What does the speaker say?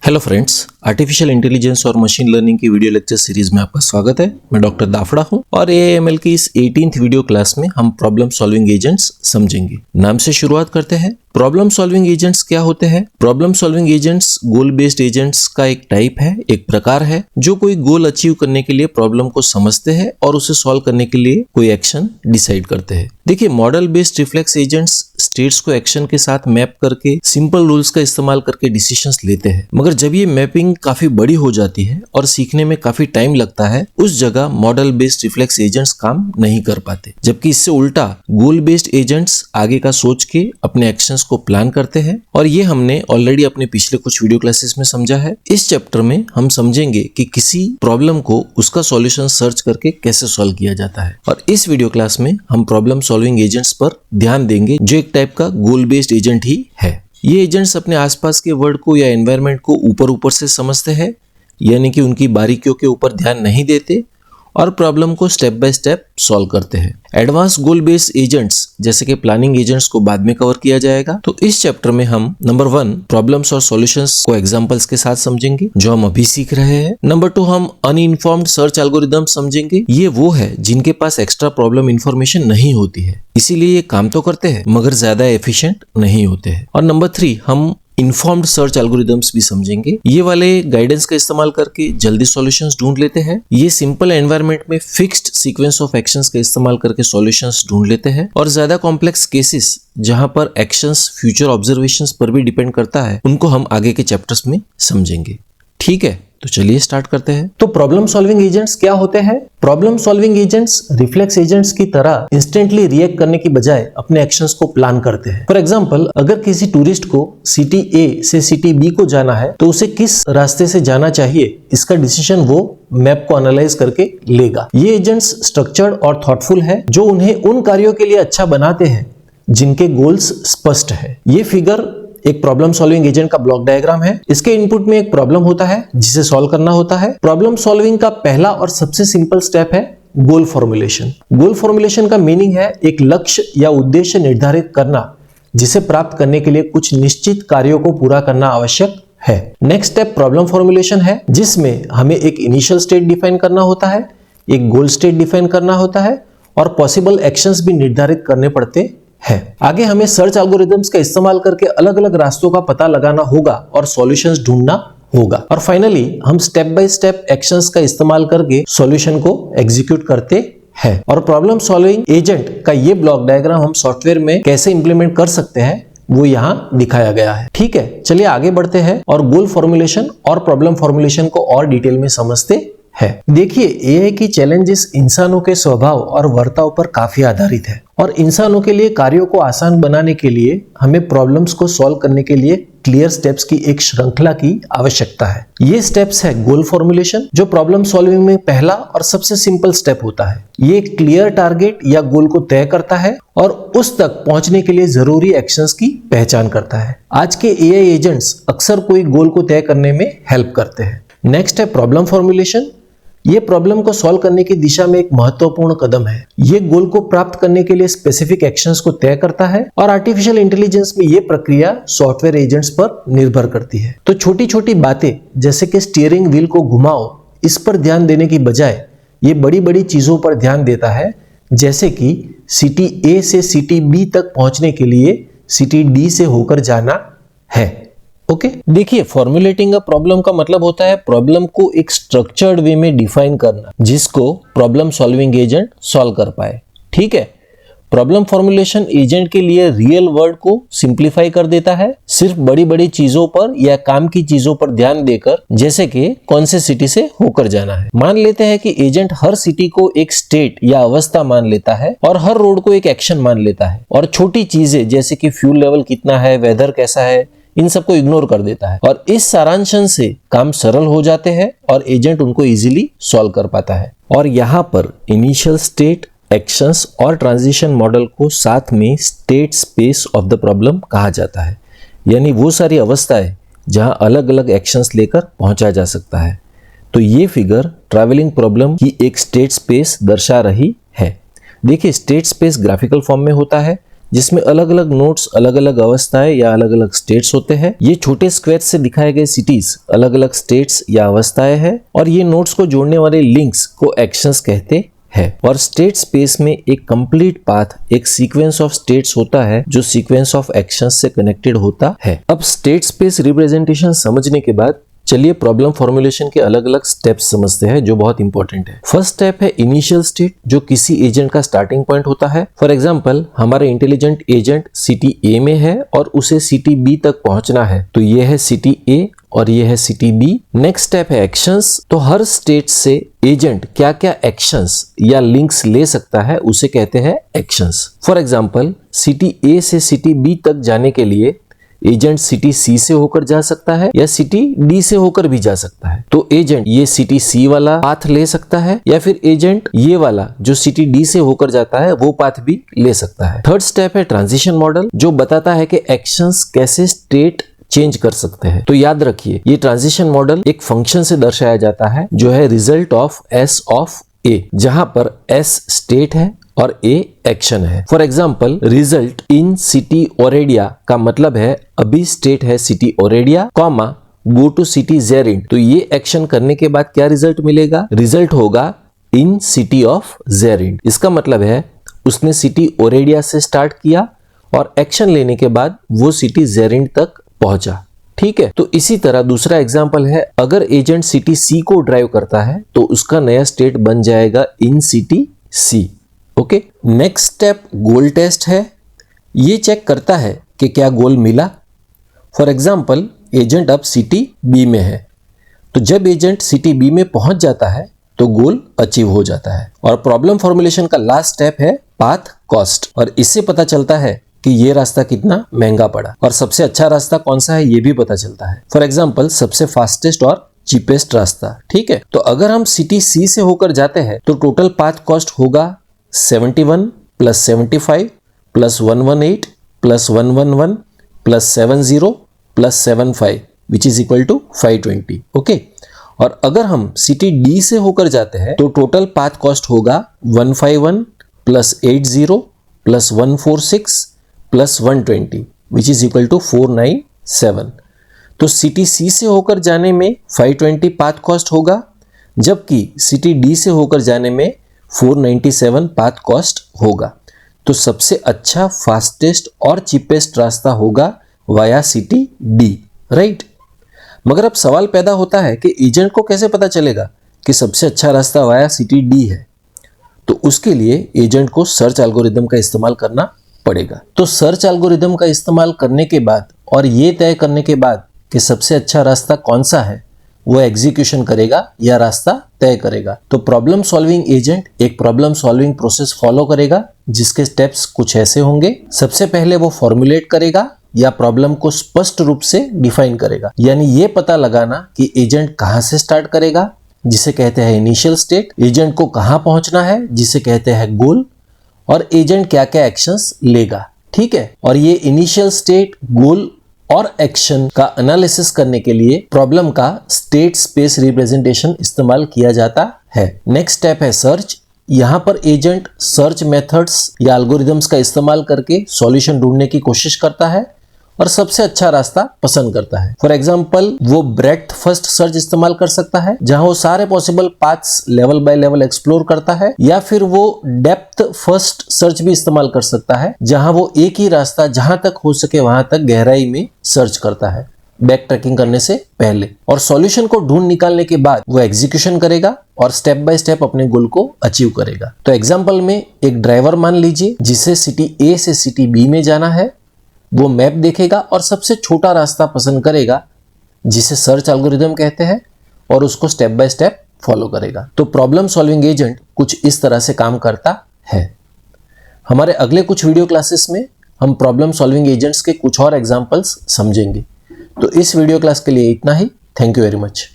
Hello friends, artificial intelligence और machine learning की video lecture series में आपका स्वागत है। मैं डॉक्टर दाफड़ा हूं और एएमएल की इस 18th वीडियो क्लास में हम प्रॉब्लम सॉल्विंग एजेंट्स समझेंगे। नाम से शुरुआत करते हैं। प्रॉब्लम सॉल्विंग एजेंट्स क्या होते हैं? प्रॉब्लम सॉल्विंग एजेंट्स गोल बेस्ड एजेंट्स का एक टाइप है, एक प्रकार है जो कोई गोल अचीव करने के लिए प्रॉब्लम को समझते हैं और उसे सॉल्व करने के लिए कोई एक्शन डिसाइड करते हैं। देखिए, model based reflex agents states को एक्शन के साथ मैप करके सिंपल रूल्स का इस्तेमाल करके डिसीजंस लेते हैं, मगर जब ये मैपिंग काफी बड़ी हो जाती है और सीखने में काफी टाइम लगता है, उस जगह मॉडल बेस्ड रिफ्लेक्स एजेंट्स काम नहीं कर पाते। जबकि इससे उल्टा गोल बेस्ड एजेंट्स आगे का सोच के अपने एक्शंस को प्लान करते हैं और ये हमने ऑलरेडी अपने पिछले कुछ वीडियो क्लासेस में समझा है। इस चैप्टर में हम समझेंगे कि किसी प्रॉब्लम को उसका सॉल्यूशन सर्च करके कैसे सॉल्व किया जाता है, और इस वीडियो क्लास में हम प्रॉब्लम सॉल्विंग एजेंट्स पर ध्यान देंगे जो एक टाइप का गोल बेस्ड एजेंट ही है। ये एजेंट्स अपने आसपास के वर्ल्ड को या एनवायरनमेंट को ऊपर से समझते हैं, यानी कि उनकी बारीकियों के ऊपर ध्यान नहीं देते और प्रॉब्लम को स्टेप बाय स्टेप सॉल्व करते हैं। एडवांस गोल बेस्ड एजेंट्स जैसे कि प्लानिंग एजेंट्स को बाद में कवर किया जाएगा। तो इस चैप्टर में हम नंबर 1 प्रॉब्लम्स और सॉल्यूशंस को एग्जांपल्स के साथ समझेंगे जो हम अभी सीख रहे हैं। नंबर 2 हम अनइन्फॉर्म्ड सर्च एल्गोरिदम समझेंगे। ये वो है जिनके पास एक्स्ट्रा प्रॉब्लम इंफॉर्मेशन नहीं होती है, इसीलिए ये काम तो करते हैं मगर ज्यादा एफिशिएंट नहीं होते हैं। और नंबर 3 हम इन्फॉर्म्ड सर्च एल्गोरिदम्स भी समझेंगे। ये वाले गाइडेंस का इस्तेमाल करके जल्दी सॉल्यूशंस ढूंढ लेते हैं। ये सिंपल एनवायरनमेंट में फिक्स्ड सीक्वेंस ऑफ एक्शंस का इस्तेमाल करके सॉल्यूशंस ढूंढ लेते हैं, और ज्यादा कॉम्प्लेक्स केसेस जहां पर एक्शंस फ्यूचर ऑब्जर्वेशंस पर भी डिपेंड करता है, उनको हम आगे के चैप्टर्स में समझेंगे। ठीक है, तो चलिए स्टार्ट करते हैं। तो प्रॉब्लम सॉल्विंग एजेंट्स क्या होते हैं? Problem solving agents reflex agents की तरह इंस्टेंटली रिएक्ट करने की बजाय अपने एक्शंस को प्लान करते हैं। फॉर एग्जांपल, अगर किसी टूरिस्ट को सिटी ए से सिटी बी को जाना है तो उसे किस रास्ते से जाना चाहिए, इसका डिसीजन वो मैप को एनालाइज करके लेगा। ये एजेंट्स स्ट्रक्चर्ड और थॉटफुल है जो उन्हें उन कार्यों के लिए अच्छा बनाते हैं जिनके गोल्स स्पष्ट है। ये फिगर एक प्रॉब्लम सॉल्विंग एजेंट का ब्लॉक डायग्राम है। इसके इनपुट में एक प्रॉब्लम होता है जिसे सॉल्व करना होता है। प्रॉब्लम सॉल्विंग का पहला और सबसे सिंपल स्टेप है गोल फॉर्मुलेशन। गोल फॉर्मुलेशन का मीनिंग है एक लक्ष्य या उद्देश्य निर्धारित करना जिसे प्राप्त करने के लिए कुछ निश्चित कार्यों को पूरा करना आवश्यक है। नेक्स्ट स्टेप प्रॉब्लम फॉर्मुलेशन है, जिसमें हमें एक इनिशियल स्टेट डिफाइन करना होता है, एक गोल स्टेट डिफाइन करना होता है और पॉसिबल एक्शंस भी निर्धारित करने पड़ते है। आगे हमें सर्च एल्गोरिदम्स का इस्तेमाल करके अलग अलग रास्तों का पता लगाना होगा और सॉल्यूशंस ढूंढना होगा। और फाइनली हम स्टेप बाय स्टेप एक्शंस का इस्तेमाल करके सॉल्यूशन को एग्जीक्यूट करते हैं। और प्रॉब्लम सॉल्विंग एजेंट का ये ब्लॉक डायग्राम हम सॉफ्टवेयर में कैसे इंप्लीमेंट कर सकते हैं वो यहाँ दिखाया गया है। ठीक है, चलिए आगे बढ़ते हैं और गोल फॉर्मुलेशन और प्रॉब्लम फॉर्मुलेशन को और डिटेल में समझते है। देखिए, एआई की चैलेंजेस इंसानों के स्वभाव और वर्ताव पर काफी आधारित है, और इंसानों के लिए कार्यों को आसान बनाने के लिए हमें प्रॉब्लम्स को सॉल्व करने के लिए क्लियर स्टेप्स की एक श्रृंखला की आवश्यकता है। ये स्टेप्स है गोल फॉर्मुलेशन, जो प्रॉब्लम सॉल्विंग में पहला और सबसे सिंपल स्टेप होता है। ये क्लियर टारगेट या गोल को तय करता है और उस तक पहुंचने के लिए जरूरी एक्शंस की पहचान करता है। आज के एआई एजेंट्स अक्सर कोई गोल को तय करने में हेल्प करते हैं। नेक्स्ट है प्रॉब्लम फॉर्मुलेशन। ये प्रॉब्लम को सॉल्व करने की दिशा में एक महत्वपूर्ण कदम है। ये गोल को प्राप्त करने के लिए स्पेसिफिक एक्शंस को तय करता है, और आर्टिफिशियल इंटेलिजेंस में ये प्रक्रिया सॉफ्टवेयर एजेंट्स पर निर्भर करती है। तो छोटी छोटी बातें जैसे कि स्टीयरिंग व्हील को घुमाओ, इस पर ध्यान देने की बजाय ये बड़ी बड़ी चीजों पर ध्यान देता है, जैसे कि सिटी ए से सिटी बी तक पहुंचने के लिए सिटी डी से होकर जाना है। ओके, देखिए, फॉर्मुलेटिंग अ प्रॉब्लम का मतलब होता है प्रॉब्लम को एक स्ट्रक्चर्ड वे में डिफाइन करना जिसको प्रॉब्लम सॉल्विंग एजेंट सॉल्व कर पाए। ठीक है, प्रॉब्लम फॉर्मुलेशन एजेंट के लिए रियल वर्ल्ड को सिंप्लीफाई कर देता है, सिर्फ बड़ी बड़ी चीजों पर या काम की चीजों पर ध्यान देकर, जैसे कि कौन से सिटी से होकर जाना है। मान लेते हैं कि एजेंट हर सिटी को एक स्टेट या अवस्था मान लेता है और हर रोड को एक एक्शन मान लेता है, और छोटी चीजें जैसे कि फ्यूल लेवल कितना है, वेदर कैसा है, इन सबको इग्नोर कर देता है। और इस सारांशन से काम सरल हो जाते हैं और एजेंट उनको इजीली सॉल्व कर पाता है। और यहाँ पर इनिशियल स्टेट, एक्शंस और ट्रांजिशन मॉडल को साथ में state space of the problem कहा जाता है, यानी वो सारी अवस्थाएं जहां अलग अलग एक्शंस लेकर पहुंचा जा सकता है। तो ये फिगर ट्रैवलिंग प्रॉब्लम की एक स्टेट स्पेस दर्शा रही है। देखिए, स्टेट स्पेस ग्राफिकल फॉर्म में होता है जिसमें अलग अलग नोड्स, अलग अलग अवस्थाएं या अलग अलग स्टेट्स होते हैं। ये छोटे स्क्वायर से दिखाए गए सिटीज अलग अलग स्टेट्स या अवस्थाएं हैं और ये नोड्स को जोड़ने वाले लिंक्स को एक्शंस कहते है। और स्टेट स्पेस में एक कंप्लीट पाथ, एक सीक्वेंस ऑफ स्टेट्स होता है जो सीक्वेंस ऑफ एक्शंस से कनेक्टेड होता है। अब स्टेट स्पेस रिप्रेजेंटेशन समझने के बाद चलिए प्रॉब्लम फॉर्मुलेशन के अलग अलग स्टेप्स समझते हैं जो बहुत इंपॉर्टेंट है। फर्स्ट स्टेप है इनिशियल स्टेट, जो किसी एजेंट का स्टार्टिंग पॉइंट होता है। फॉर एग्जांपल हमारा इंटेलिजेंट एजेंट सिटी ए में है और उसे सिटी बी तक पहुंचना है, तो ये है सिटी ए और ये है सिटी बी। नेक्स्ट स्टेप है एक्शंस, तो हर स्टेट से एजेंट क्या क्या एक्शंस या लिंक्स ले सकता है उसे कहते हैं एक्शंस। फॉर एग्जांपल सिटी ए से सिटी बी तक जाने के लिए एजेंट सिटी सी से होकर जा सकता है या सिटी डी से होकर भी जा सकता है, तो एजेंट ये सिटी सी वाला पाथ ले सकता है या फिर एजेंट ये वाला जो सिटी डी से होकर जाता है वो पाथ भी ले सकता है। थर्ड स्टेप है ट्रांजिशन मॉडल, जो बताता है कि एक्शंस कैसे स्टेट चेंज कर सकते हैं। तो याद रखिए ये ट्रांजिशन मॉडल एक फंक्शन से दर्शाया जाता है जो है result of S of A, जहां पर एस स्टेट है और ए एक्शन है। For example result in city Oradea का मतलब है अभी स्टेट है city Oradea comma go to city Zerind, तो ये एक्शन करने के बाद क्या रिजल्ट मिलेगा? रिजल्ट होगा इन सिटी ऑफ जेरिन। इसका मतलब है उसने सिटी ओरेडिया से स्टार्ट किया और एक्शन लेने के बाद वो सिटी जेरिन तक पहुंचा। ठीक है, तो इसी तरह दूसरा एग्जाम्पल है, अगर एजेंट सिटी सी को ड्राइव करता है तो उसका नया स्टेट बन जाएगा in city C. Okay, next step goal test है। ये चेक करता है कि क्या गोल मिला। फॉर एग्जाम्पल एजेंट अब सिटी बी में है, तो जब एजेंट सिटी बी में पहुंच जाता है तो गोल अचीव हो जाता है। और प्रॉब्लम फॉर्मुलेशन का लास्ट स्टेप है पाथ कॉस्ट, और इससे पता चलता है कि ये रास्ता कितना महंगा पड़ा और सबसे अच्छा रास्ता कौन सा है ये भी पता चलता है। फॉर एग्जाम्पल सबसे फास्टेस्ट और चीपेस्ट रास्ता। ठीक है, तो अगर हम सिटी सी से होकर जाते हैं तो टोटल पाथ कॉस्ट होगा 71 plus 75 plus 118 plus 111 plus 70 plus 75 which is equal to 520। Okay, और अगर हम सिटी डी से होकर जाते हैं तो टोटल पाथ कॉस्ट होगा 151 plus 80 plus 146 plus 120 which is equal to 497। तो सिटी सी से होकर जाने में 520 पाथ कॉस्ट होगा, जबकि सिटी डी से होकर जाने में 497 पाथ कॉस्ट होगा। तो सबसे अच्छा, फास्टेस्ट और चीपेस्ट रास्ता होगा वाया सिटी डी, राइट। मगर अब सवाल पैदा होता है कि एजेंट को कैसे पता चलेगा कि सबसे अच्छा रास्ता वाया सिटी डी है? तो उसके लिए एजेंट को सर्च एल्गोरिदम का इस्तेमाल करना पड़ेगा। तो सर्च एल्गोरिदम का इस्तेमाल करने के बाद और ये तय करने के बाद कि सबसे अच्छा रास्ता कौन सा है, वो एग्जीक्यूशन करेगा या रास्ता तय करेगा। तो प्रॉब्लम सॉल्विंग एजेंट एक प्रॉब्लम सॉल्विंग प्रोसेस फॉलो करेगा जिसके स्टेप्स कुछ ऐसे होंगे। सबसे पहले वो फॉर्मुलेट करेगा या प्रॉब्लम को स्पष्ट रूप से डिफाइन करेगा, यानी ये पता लगाना कि एजेंट कहां से स्टार्ट करेगा जिसे कहते हैं इनिशियल स्टेट, एजेंट को कहां पहुंचना है जिसे कहते हैं गोल, और एजेंट क्या क्या एक्शंस लेगा। ठीक है, और ये इनिशियल स्टेट, गोल और एक्शन का एनालिसिस करने के लिए प्रॉब्लम का स्टेट स्पेस रिप्रेजेंटेशन इस्तेमाल किया जाता है। नेक्स्ट स्टेप है सर्च। यहाँ पर एजेंट सर्च मेथड्स या एल्गोरिदम्स का इस्तेमाल करके सॉल्यूशन ढूंढने की कोशिश करता है और सबसे अच्छा रास्ता पसंद करता है। फॉर एग्जाम्पल वो ब्रेड्थ फर्स्ट सर्च इस्तेमाल कर सकता है जहां वो सारे possible paths level by level explore करता है, या फिर वो डेप्थ फर्स्ट सर्च भी इस्तेमाल कर सकता है जहां वो एक ही रास्ता जहां तक हो सके वहां तक गहराई में सर्च करता है बैक ट्रैकिंग करने से पहले, और सॉल्यूशन को ढूंढ निकालने के बाद वो एग्जीक्यूशन करेगा और स्टेप बाय स्टेप अपने गोल को अचीव करेगा। तो एग्जाम्पल में एक ड्राइवर मान लीजिए जिसे सिटी ए से सिटी बी में जाना है, वो मैप देखेगा और सबसे छोटा रास्ता पसंद करेगा जिसे सर्च एल्गोरिदम कहते हैं और उसको स्टेप बाय स्टेप फॉलो करेगा। तो प्रॉब्लम सॉल्विंग एजेंट कुछ इस तरह से काम करता है। हमारे अगले कुछ वीडियो क्लासेस में हम प्रॉब्लम सॉल्विंग एजेंट्स के कुछ और एग्जांपल्स समझेंगे। तो इस वीडियो क्लास के लिए इतना ही। Thank you very much.